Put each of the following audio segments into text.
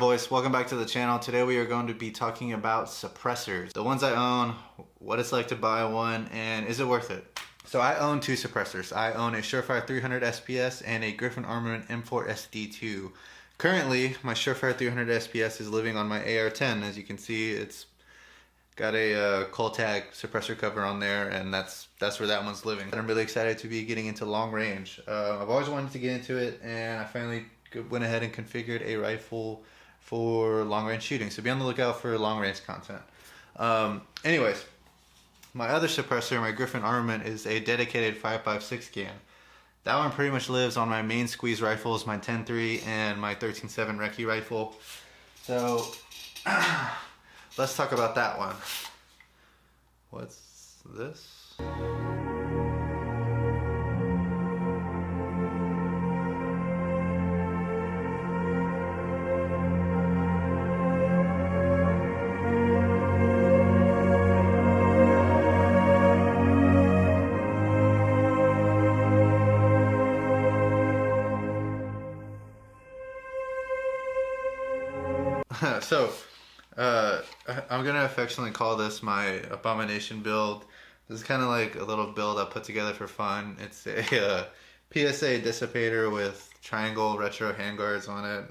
boys, welcome back to the channel. Today we are going to be talking about suppressors. The ones I own, what it's like to buy one, and is it worth it? So I own two suppressors. I own a Surefire 300 SPS and a Griffin Armament M4 SD2. Currently, my Surefire 300 SPS is living on my AR-10. As you can see, it's got a coal tag suppressor cover on there, and that's where that one's living. And I'm really excited to be getting into long range. I've always wanted to get into it, and I finally went ahead and configured a rifle for long range shooting. So be on the lookout for long range content. Anyways, my other suppressor, my Griffin Armament, is a dedicated 5.56 can. That one pretty much lives on my main squeeze rifles, my 10.3 and my 13.7 recce rifle. So let's talk about that one. What's this? So, I'm gonna affectionately call this my Abomination build. This is kind of like a little build I put together for fun. It's a PSA dissipator with triangle retro handguards on it.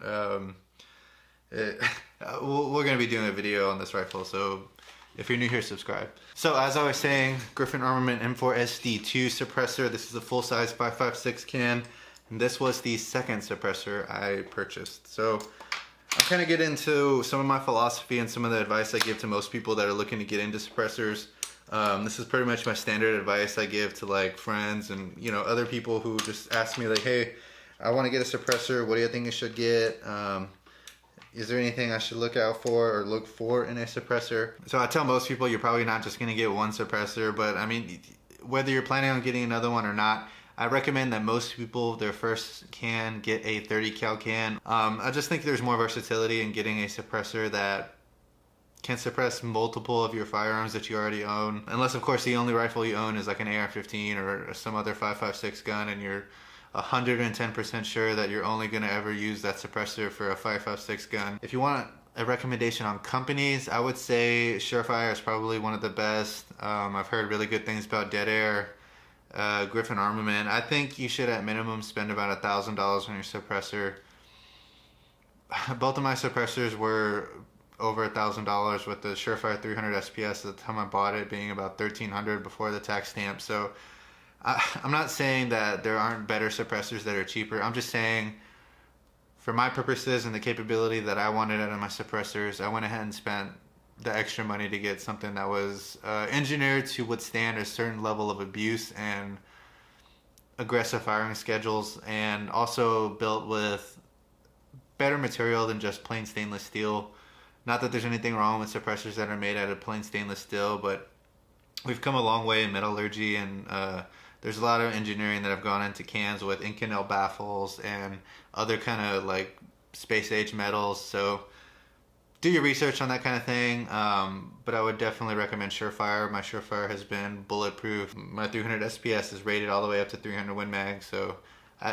We're gonna be doing a video on this rifle, so if you're new here, subscribe. So as I was saying, Griffin Armament M4 SD2 suppressor. This is a full-size 5.56 can, and this was the second suppressor I purchased. So I'll kind of get into some of my philosophy and some of the advice I give to most people that are looking to get into suppressors. This is pretty much my standard advice I give to like friends and other people who just ask me like, hey, I want to get a suppressor. What do you think I should get? Is there anything I should look out for or look for in a suppressor? So I tell most people you're probably not just going to get one suppressor, but I mean, whether you're planning on getting another one or not, I recommend that most people, their first can, get a 30 cal can. I just think there's more versatility in getting a suppressor that can suppress multiple of your firearms that you already own. Unless, of course, the only rifle you own is like an AR-15 or some other 5.56 gun, and you're 110% sure that you're only going to ever use that suppressor for a 5.56 gun. If you want a recommendation on companies, I would say Surefire is probably one of the best. I've heard really good things about Dead Air. Griffin Armament. I think you should at minimum spend about $1,000 on your suppressor. Both of my suppressors were over $1,000, with the Surefire 300 SPS at the time I bought it being about $1,300 before the tax stamp. So I'm not saying that there aren't better suppressors that are cheaper. I'm just saying for my purposes and the capability that I wanted out of my suppressors, I went ahead and spent the extra money to get something that was engineered to withstand a certain level of abuse and aggressive firing schedules, and also built with better material than just plain stainless steel. Not that there's anything wrong with suppressors that are made out of plain stainless steel, but we've come a long way in metallurgy, and there's a lot of engineering that have gone into cans with Inconel baffles and other kind of like space age metals. So do your research on that kind of thing, but I would definitely recommend Surefire. My Surefire has been bulletproof. My 300 SPS is rated all the way up to 300 Win Mag, so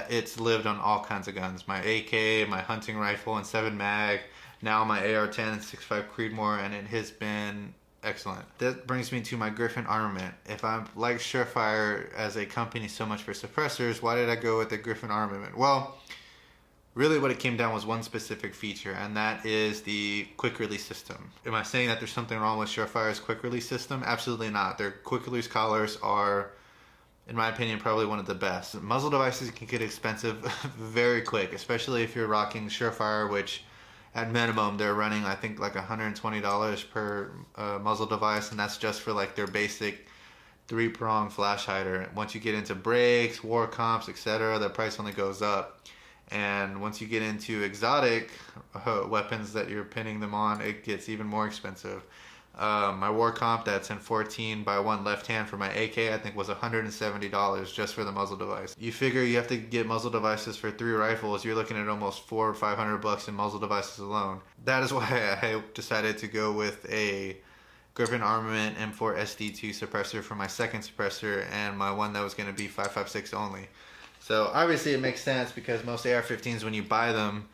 it's lived on all kinds of guns. My AK, my hunting rifle and 7 mag, now my AR-10 and 6.5 Creedmoor, and it has been excellent. That brings me to my Griffin Armament. If I like Surefire as a company so much for suppressors, why did I go with the Griffin Armament? Well, really what it came down was one specific feature, and that is the quick release system. Am I saying that there's something wrong with Surefire's quick release system? Absolutely not. Their quick release collars are, in my opinion, probably one of the best. Muzzle devices can get expensive very quick, especially if you're rocking Surefire, which at minimum they're running I think like $120 per muzzle device, and that's just for like their basic 3-prong flash hider. Once you get into brakes, war comps, etc., the price only goes up. And once you get into exotic weapons that you're pinning them on, it gets even more expensive. My war comp that's in 14x1 left hand for my AK, I think was $170 just for the muzzle device. You figure you have to get muzzle devices for 3 rifles, you're looking at almost $400 or $500 in muzzle devices alone. That is why I decided to go with a Griffin Armament M4 SD2 suppressor for my second suppressor, and my one that was going to be 5.56 only. So obviously it makes sense because most AR-15s, when you buy them,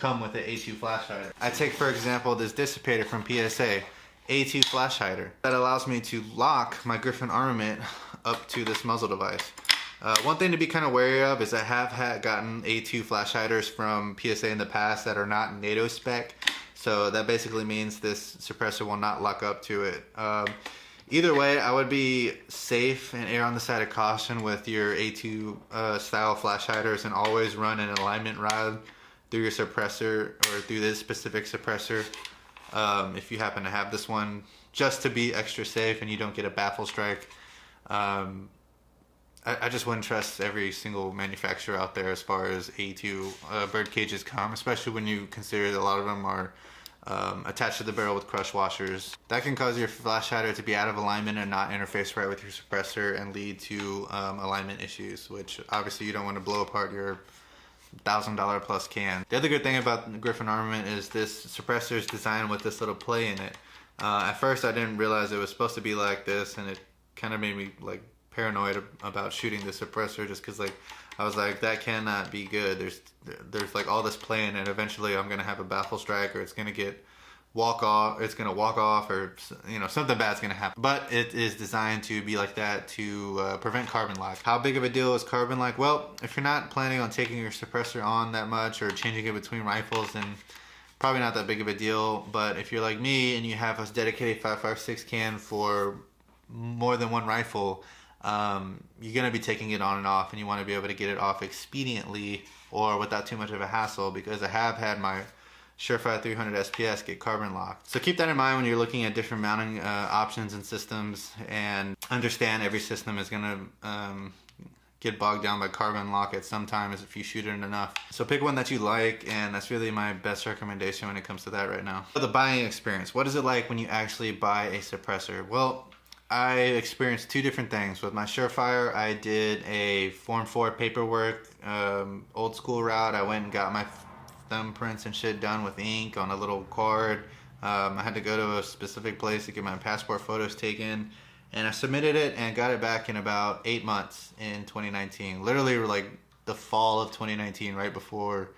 come with an A2 flash hider. I take for example this dissipator from PSA, A2 flash hider. That allows me to lock my Griffin armament up to this muzzle device. One thing to be kind of wary of is I have gotten A2 flash hiders from PSA in the past that are not NATO spec. So that basically means this suppressor will not lock up to it. Either way, I would be safe and err on the side of caution with your A2 style flash hiders, and always run an alignment rod through your suppressor or through this specific suppressor if you happen to have this one, just to be extra safe and you don't get a baffle strike. I just wouldn't trust every single manufacturer out there as far as A2 bird cages come, especially when you consider that a lot of them are attached to the barrel with crush washers. That can cause your flash hider to be out of alignment and not interface right with your suppressor and lead to alignment issues, which obviously you don't want to blow apart your $1,000 plus can. The other good thing about the Griffin armament is this suppressor is designed with this little play in it. At first I didn't realize it was supposed to be like this, and it kind of made me like paranoid about shooting the suppressor, just because like I was like, that cannot be good. There's like all this play in it. Eventually I'm gonna have a baffle strike, or it's gonna walk off, or you know, something bad's gonna happen. But it is designed to be like that to prevent carbon lock. How big of a deal is carbon lock? Well, if you're not planning on taking your suppressor on that much or changing it between rifles, then probably not that big of a deal. But if you're like me and you have a dedicated 5.56 can for more than one rifle, you're going to be taking it on and off, and you want to be able to get it off expediently or without too much of a hassle, because I have had my Surefire 300 SPS get carbon locked. So keep that in mind when you're looking at different mounting options and systems, and understand every system is going to get bogged down by carbon lock at some time if you shoot it enough. So pick one that you like, and that's really my best recommendation when it comes to that right now. So the buying experience. What is it like when you actually buy a suppressor? Well, I experienced two different things. With my Surefire, I did a Form 4 paperwork, old school route. I went and got my thumbprints and shit done with ink on a little card. I had to go to a specific place to get my passport photos taken, and I submitted it and got it back in about 8 months in 2019. Literally like the fall of 2019, right before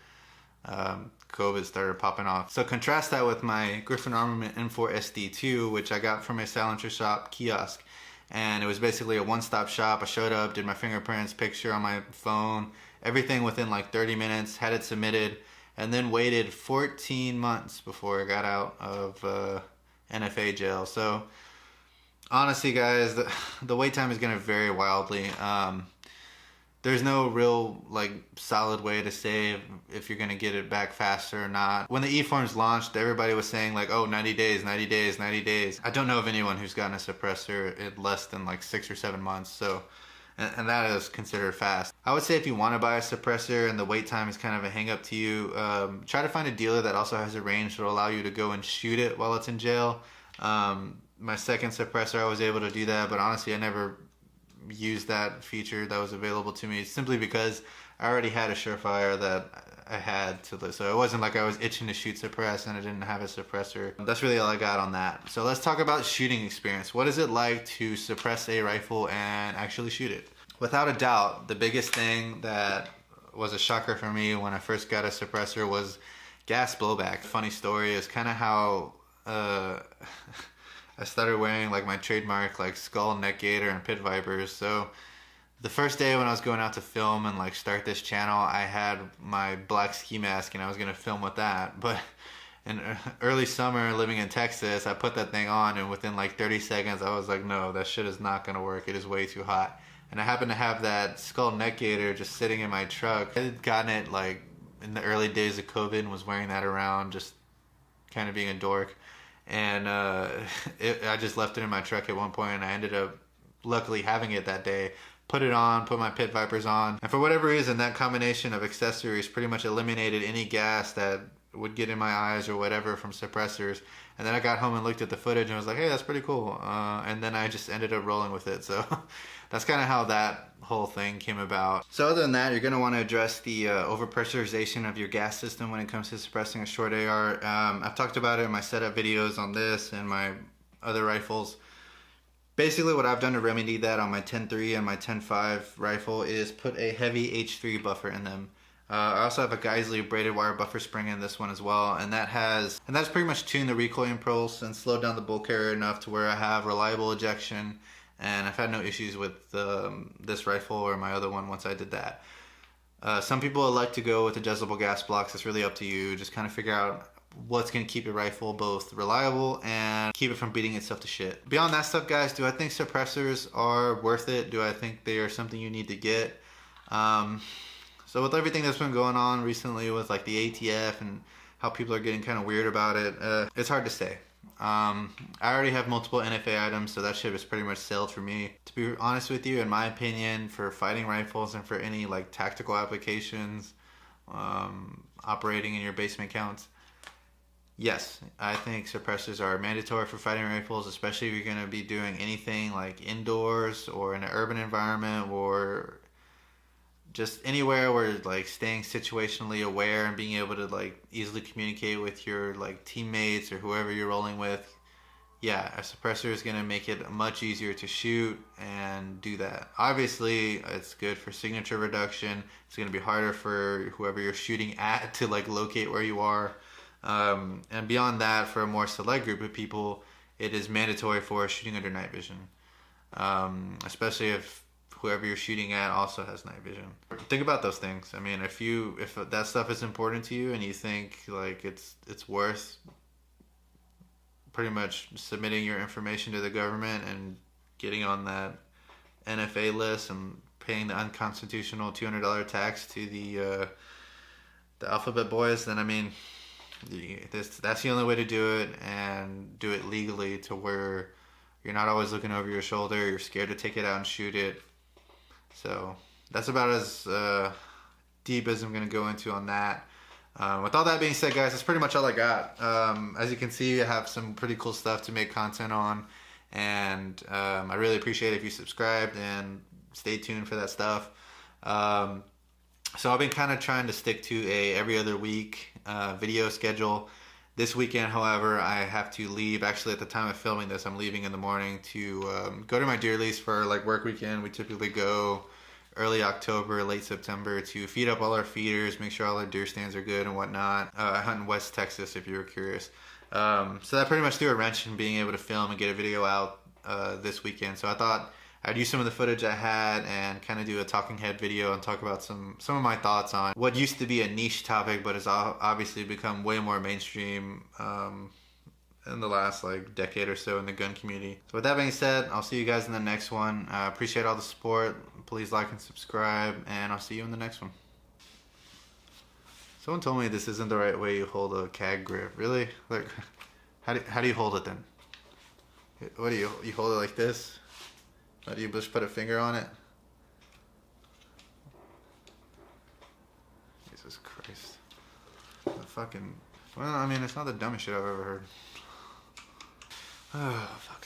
COVID started popping off. So contrast that with my Griffin Armament M4 SD2, which I got from a Silencer Shop kiosk. And it was basically a one-stop shop. I showed up, did my fingerprints, picture on my phone, everything within like 30 minutes, had it submitted, and then waited 14 months before I got out of NFA jail. So honestly, guys, the wait time is going to vary wildly. There's no real like solid way to say if you're gonna get it back faster or not. When the E-forms launched, everybody was saying like, oh, 90 days, 90 days, 90 days. I don't know of anyone who's gotten a suppressor in less than like 6 or 7 months. So, and that is considered fast. I would say if you want to buy a suppressor and the wait time is kind of a hang up to you, try to find a dealer that also has a range that will allow you to go and shoot it while it's in jail. My second suppressor, I was able to do that, but honestly, I never use that feature that was available to me, simply because I already had a Surefire that I had to, so it wasn't like I was itching to shoot suppress and I didn't have a suppressor. That's really all I got on that. So let's talk about shooting experience. What is it like to suppress a rifle and actually shoot it? Without a doubt, the biggest thing that was a shocker for me when I first got a suppressor was gas blowback. Funny story is kind of how I started wearing like my trademark like skull, neck gaiter, and pit vipers. So the first day when I was going out to film and like start this channel, I had my black ski mask and I was gonna film with that. But in early summer, living in Texas, I put that thing on, and within like 30 seconds, I was like, no, that shit is not gonna work. It is way too hot. And I happened to have that skull neck gaiter just sitting in my truck. I had gotten it like in the early days of COVID and was wearing that around, just kind of being a dork. And I just left it in my truck at one point, and I ended up luckily having it that day. Put it on, put my pit vipers on, and for whatever reason, that combination of accessories pretty much eliminated any gas that would get in my eyes or whatever from suppressors. And then I got home and looked at the footage and was like, hey, that's pretty cool. And then I just ended up rolling with it. So that's kind of how that whole thing came about. So other than that, you're going to want to address the overpressurization of your gas system when it comes to suppressing a short AR. I've talked about it in my setup videos on this and my other rifles. Basically what I've done to remedy that on my 10.3 and my 10.5 rifle is put a heavy H3 buffer in them. I also have a Geisley braided wire buffer spring in this one as well, and that's pretty much tuned the recoil impulse and slowed down the bull carrier enough to where I have reliable ejection, and I've had no issues with this rifle or my other one once I did that. Some people like to go with adjustable gas blocks. It's really up to you. Just kind of figure out what's going to keep your rifle both reliable and keep it from beating itself to shit. Beyond that stuff, guys, do I think suppressors are worth it? Do I think they are something you need to get? So with everything that's been going on recently with like the ATF and how people are getting kind of weird about it, it's hard to say. I already have multiple NFA items, so that shit is pretty much sailed for me. To be honest with you, in my opinion, for fighting rifles and for any like tactical applications, operating in your basement counts, yes, I think suppressors are mandatory for fighting rifles, especially if you're going to be doing anything like indoors or in an urban environment or just anywhere where like staying situationally aware and being able to like easily communicate with your like teammates or whoever you're rolling with. Yeah, a suppressor is going to make it much easier to shoot and do that. Obviously, it's good for signature reduction. It's going to be harder for whoever you're shooting at to like locate where you are. And beyond that, for a more select group of people, it is mandatory for shooting under night vision. Especially if whoever you're shooting at also has night vision. Think about those things. I mean, if that stuff is important to you and you think like it's worth pretty much submitting your information to the government and getting on that NFA list and paying the unconstitutional $200 tax to the alphabet boys, then I mean, that's the only way to do it, and do it legally to where you're not always looking over your shoulder, you're scared to take it out and shoot it. So that's about as deep as I'm going to go into on that. With all that being said, guys, that's pretty much all I got. As you can see, I have some pretty cool stuff to make content on, and I really appreciate it if you subscribed and stay tuned for that stuff. So I've been kind of trying to stick to a every other week video schedule. This weekend, however, I have to leave. Actually, at the time of filming this, I'm leaving in the morning to go to my deer lease for like work weekend. We typically go early October, late September to feed up all our feeders, make sure all our deer stands are good and whatnot. I hunt in West Texas, if you were curious. So that pretty much threw a wrench in being able to film and get a video out this weekend. So I thought I'd use some of the footage I had and kind of do a talking head video and talk about some of my thoughts on what used to be a niche topic but has obviously become way more mainstream in the last like decade or so in the gun community. So with that being said, I'll see you guys in the next one. I appreciate all the support. Please like and subscribe, and I'll see you in the next one. Someone told me this isn't the right way you hold a CAG grip. Really? Like, how do you hold it then? What do you hold it like this? Or do you just put a finger on it? Jesus Christ. The fucking... Well, I mean, it's not the dumbest shit I've ever heard. Oh, fuck.